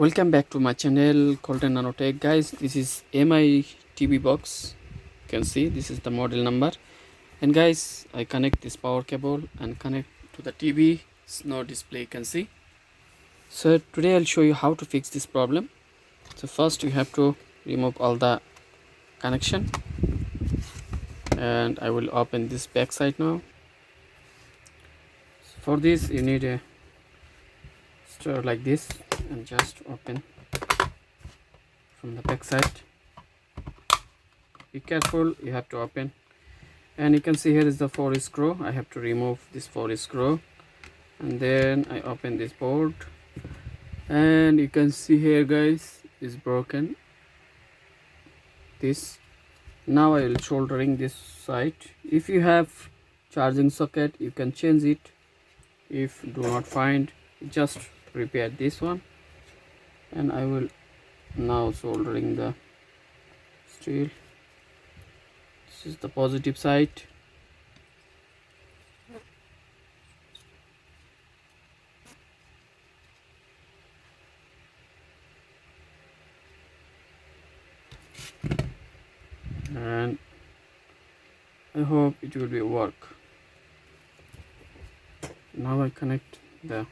Welcome back to my channel Golden Nanotech. Guys, this is MI TV box. You can see this is the model number. And guys, I connect this power cable and connect to the TV. It's no display, you can see. So today I'll show you how to fix this problem. So first you have to remove all the connection, and I will open this back side now. So for this you need a stir like this and just open from the back side. Be careful, you have to open. And you can see here is the 4 screw. I have to remove this 4 screw, and then I open this board, and you can see here guys is broken. This now I will soldering this side. If you have charging socket you can change it. If do not find, just repair this one. And I will now soldering the steel. This is the positive side. And I hope it will be work. Now I connect the,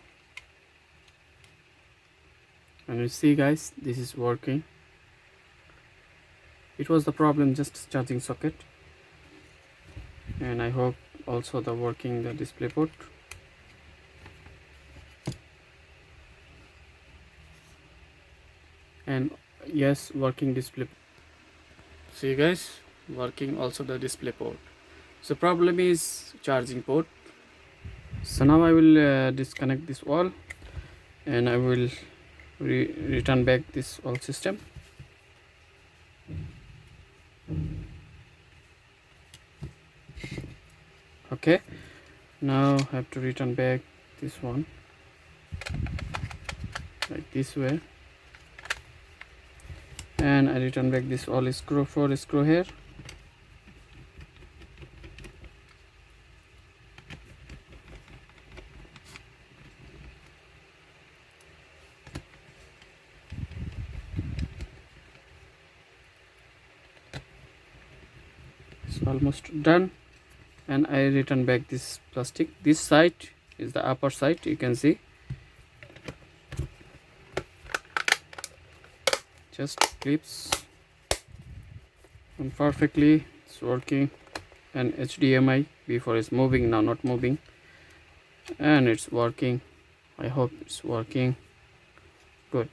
and you see guys, this is working. It was the problem just charging socket, and I hope also the working the display port. And yes, working display. See guys, working also the display port. So problem is charging port. So now I will disconnect this wall, and I will return back this wall system. Okay, now I have to return back this one like this way, and I return back this all screw, 4 screw here. It's almost done, and I return back this plastic. This side is the upper side, you can see. Just clips, and perfectly it's working. And HDMI before is moving, now not moving, and it's working. I hope it's working good.